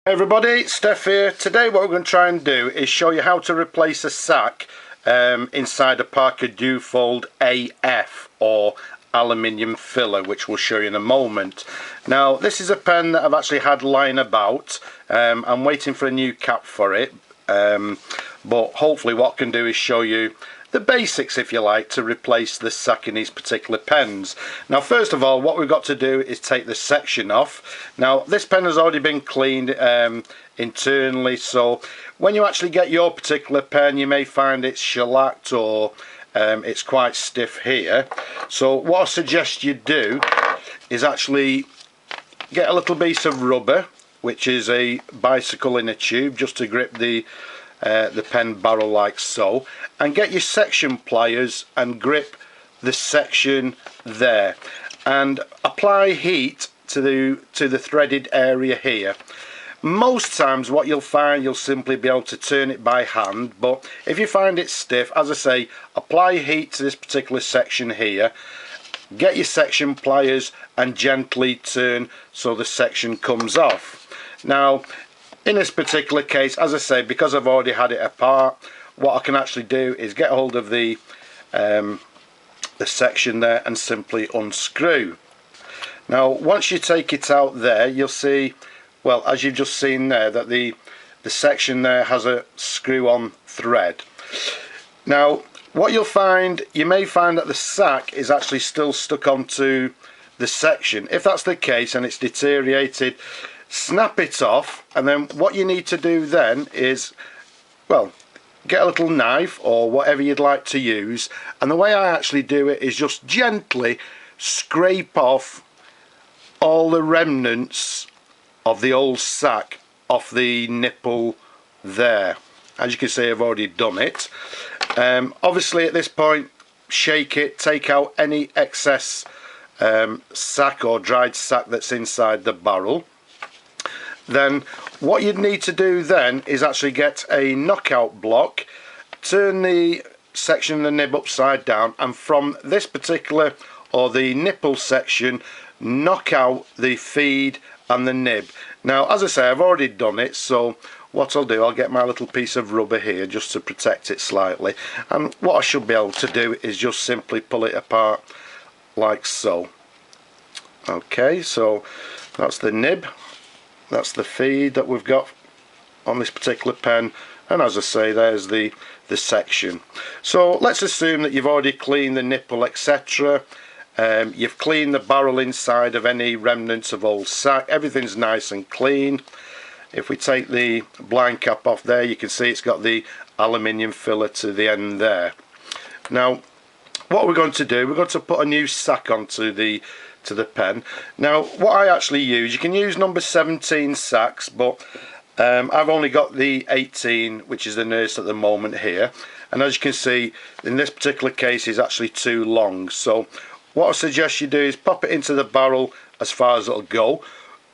Hey everybody, Steph here. Today what we're going to try and do is show you how to replace a sack inside a Parker Duofold AF or aluminium filler, which we'll show you in a moment. Now this is a pen that I've actually had lying about. I'm waiting for a new cap for it, but hopefully what I can do is show you the basics, if you like, to replace the sack in these particular pens. Now first of all, what we've got to do is take the section off. Now this pen has already been cleaned internally, so when you actually get your particular pen you may find it's shellacked or it's quite stiff here. So what I suggest you do is actually get a little piece of rubber, which is a bicycle in a tube, just to grip the pen barrel like so, and get your section pliers and grip the section there and apply heat to the threaded area here. Most times what you'll find, you'll simply be able to turn it by hand, but if you find it stiff, as I say, apply heat to this particular section here, get your section pliers and gently turn so the section comes off. Now in this particular case, as I say, because I've already had it apart, what I can actually do is get hold of the section there and simply unscrew. Now once you take it out there, you'll see, well, as you've just seen there, that the section there has a screw-on thread. Now what you'll find, you may find that the sack is actually still stuck onto the section. If that's the case and it's deteriorated, snap it off, and then what you need to do then is, well, get a little knife or whatever you'd like to use, and the way I actually do it is just gently scrape off all the remnants of the old sack off the nipple there. As you can see, I've already done it. Obviously at this point, shake it, take out any excess sack or dried sack that's inside the barrel. Then what you'd need to do then is actually get a knockout block, turn the section of the nib upside down, and from this particular, or the nipple section, knock out the feed and the nib. Now as I say, I've already done it, so what I'll do, I'll get my little piece of rubber here just to protect it slightly, and what I should be able to do is just simply pull it apart like so. Okay, so that's the nib. That's the feed that we've got on this particular pen, and as I say, there's the section. So let's assume that you've already cleaned the nipple, etc. You've cleaned the barrel inside of any remnants of old sack. Everything's nice and clean. If we take the blind cap off there, you can see it's got the aluminium filler to the end there. Now what we're going to do, we're going to put a new sack onto the pen. Now what I actually use, you can use number 17 sacks, but I've only got the 18, which is the nearest at the moment here, and as you can see in this particular case is actually too long. So what I suggest you do is pop it into the barrel as far as it'll go,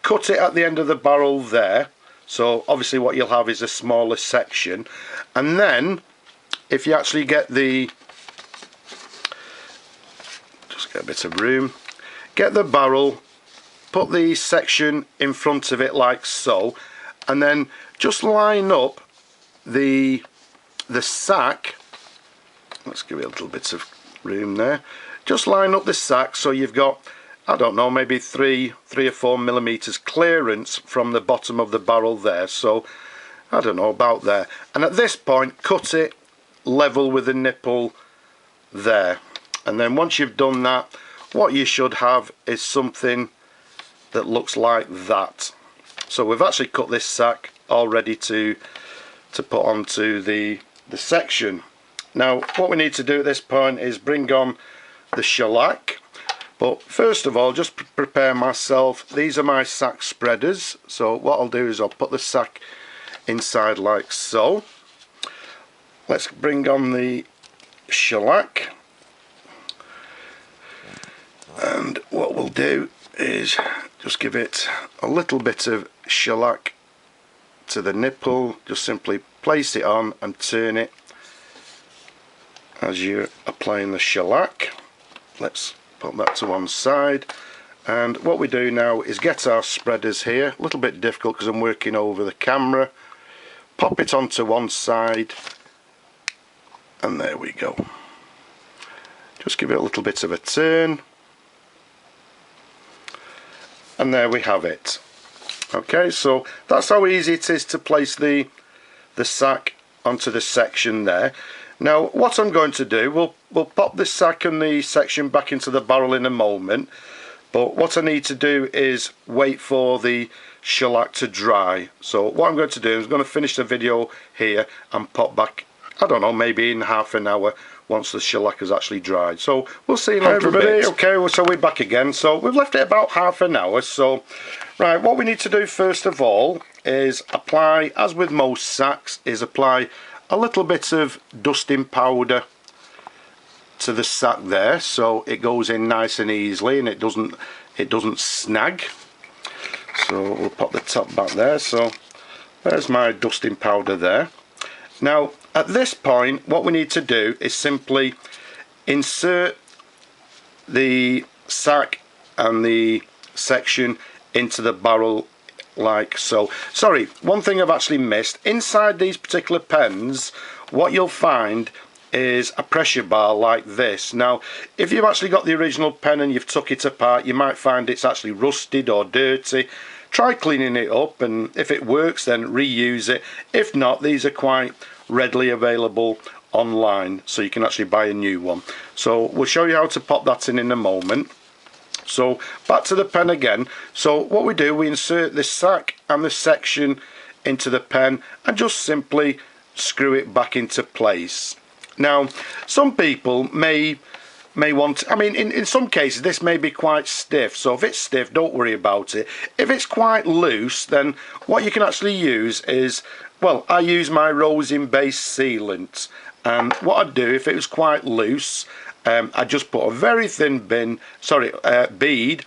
cut it at the end of the barrel there, so obviously what you'll have is a smaller section, and then if you actually get just get a bit of room, get the barrel, put the section in front of it like so, and then just line up the sack. Let's give it a little bit of room there. Just line up the sack so you've got, I don't know, maybe 3 or 4 millimeters clearance from the bottom of the barrel there, so I don't know, about there. And at this point cut it level with the nipple there, and then once you've done that, what you should have is something that looks like that. So we've actually cut this sack all ready to put onto the section. Now what we need to do at this point is bring on the shellac, but first of all just prepare myself, these are my sack spreaders. So what I'll do is I'll put the sack inside like so. Let's bring on the shellac. And what we'll do is just give it a little bit of shellac to the nipple, just simply place it on and turn it as you're applying the shellac. Let's put that to one side, And what we do now is get our spreaders here, a little bit difficult because I'm working over the camera, pop it onto one side, and there we go. Just give it a little bit of a turn, and there we have it. Okay, so that's how easy it is to place the sack onto the section there. Now what I'm going to do, we'll pop the sack and the section back into the barrel in a moment, but what I need to do is wait for the shellac to dry. So what I'm going to do is I'm going to finish the video here and pop back, I don't know, maybe in half an hour once the shellac has actually dried. So we'll see in a little bit. Okay, well, so we're back again. So we've left it about half an hour. So right, what we need to do first of all is apply, as with most sacks, is apply a little bit of dusting powder to the sack there, so it goes in nice and easily and it doesn't snag. So we'll pop the top back there. So there's my dusting powder there. Now at this point what we need to do is simply insert the sack and the section into the barrel like so. Sorry, one thing I've actually missed. Inside these particular pens what you'll find is a pressure bar like this. Now if you've actually got the original pen and you've took it apart, you might find it's actually rusted or dirty. Try cleaning it up, and if it works then reuse it. If not, these are quite readily available online, so you can actually buy a new one. So we'll show you how to pop that in a moment. So back to the pen again. So what we do, we insert the sack and the section into the pen and just simply screw it back into place. Now some people may want, I mean in some cases this may be quite stiff, so if it's stiff don't worry about it. If it's quite loose, then what you can actually use is, well, I use my rosin based sealant, and what I'd do if it was quite loose, I just put a very thin bead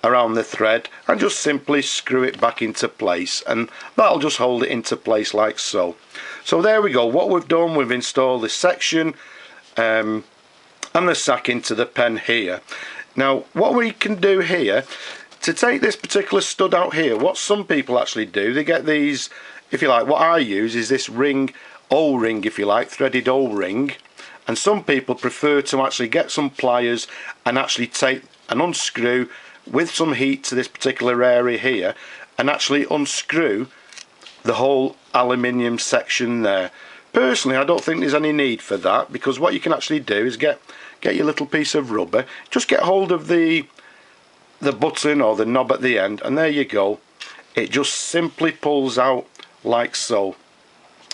around the thread and just simply screw it back into place, and that'll just hold it into place like so. So there we go. What we've done, we've installed the section and the sack into the pen here. Now what we can do here, to take this particular stud out here, what some people actually do, they get these, if you like, what I use is this ring, O-ring if you like, threaded O-ring. And some people prefer to actually get some pliers and actually take and unscrew with some heat to this particular area here and actually unscrew the whole aluminium section there. Personally I don't think there's any need for that, because what you can actually do is get your little piece of rubber, just get hold of the button or the knob at the end, and there you go. It just simply pulls out like so,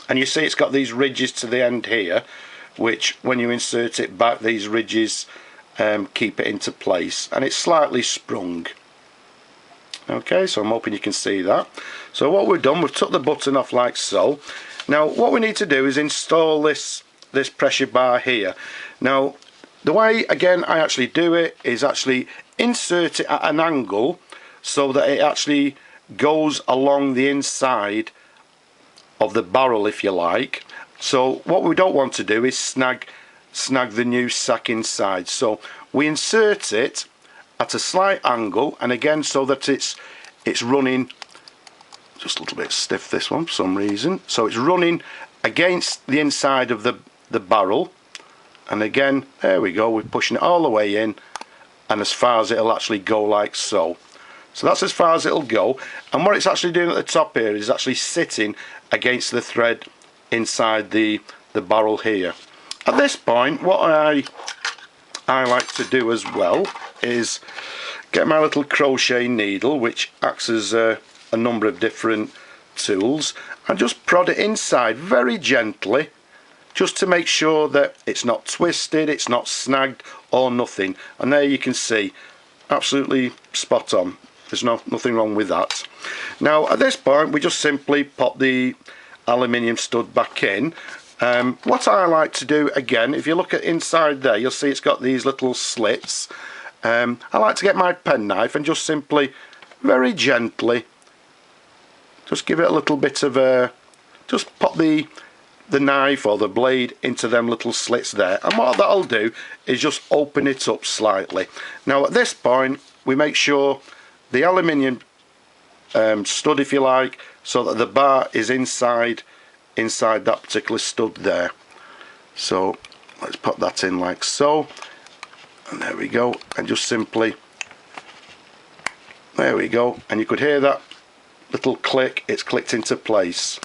and you see it's got these ridges to the end here, which when you insert it back, these ridges keep it into place, and it's slightly sprung. Okay, so I'm hoping you can see that. So what we've done, we've took the button off like so. Now what we need to do is install this pressure bar here. Now the way again I actually do it is actually insert it at an angle so that it actually goes along the inside of the barrel, if you like. So what we don't want to do is snag the new sack inside. So we insert it at a slight angle, and again so that it's running, just a little bit stiff this one for some reason, so it's running against the inside of the barrel, and again there we go, we're pushing it all the way in and as far as it'll actually go like so. So that's as far as it'll go, and what it's actually doing at the top here is actually sitting against the thread inside the barrel here. At this point what I like to do as well is get my little crochet needle, which acts as a number of different tools, and just prod it inside very gently, just to make sure that it's not twisted, it's not snagged or nothing. And there you can see, absolutely spot on. There's nothing wrong with that. Now at this point we just simply pop the aluminium stud back in. What I like to do, again, if you look at inside there, you'll see it's got these little slits. I like to get my penknife and just simply, very gently, just give it a little bit of a, just pop the knife or the blade into them little slits there, and what that'll do is just open it up slightly. Now at this point we make sure the aluminium stud, if you like, so that the bar is inside that particular stud there. So let's pop that in like so, and there we go, and just simply, there we go, and you could hear that little click. It's clicked into place,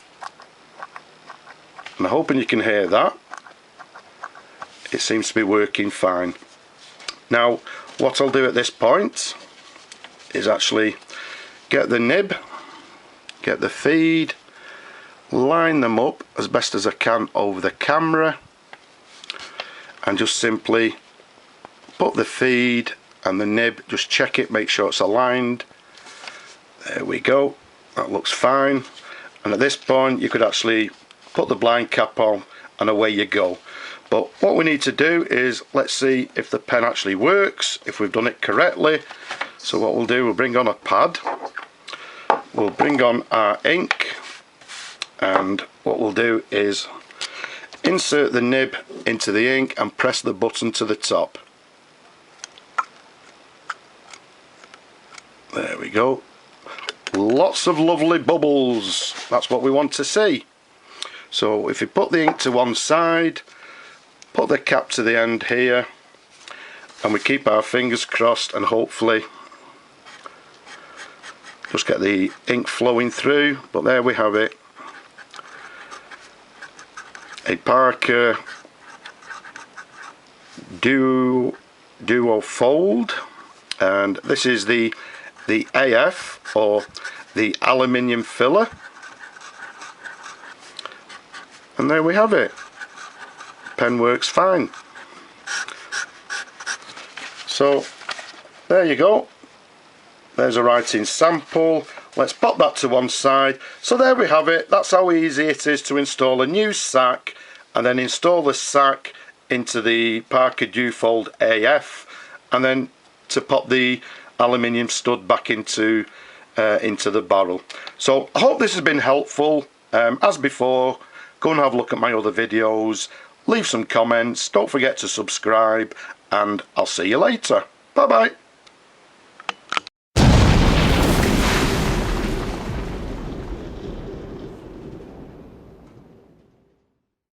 and I'm hoping you can hear that. It seems to be working fine. Now what I'll do at this point is actually get the nib, get the feed, line them up as best as I can over the camera, and just simply put the feed and the nib, just check it, make sure it's aligned. There we go, that looks fine. And at this point you could actually put the blind cap on and away you go. But what we need to do is, let's see if the pen actually works, if we've done it correctly. So what we'll do, we'll bring on a pad, we'll bring on our ink, and what we'll do is insert the nib into the ink and press the button to the top. There we go. Lots of lovely bubbles, that's what we want to see. So if you put the ink to one side, put the cap to the end here, and we keep our fingers crossed and hopefully just get the ink flowing through. But there we have it, a Parker Duofold, and this is the AF, or the aluminium filler, and there we have it. Pen works fine. So there you go, there's a writing sample. Let's pop that to one side. So there we have it. That's how easy it is to install a new sack, and then install the sack into the Parker Duofold AF, and then to pop the aluminium stud back into the barrel. So I hope this has been helpful. As before, go and have a look at my other videos, leave some comments, don't forget to subscribe, and I'll see you later. Bye bye.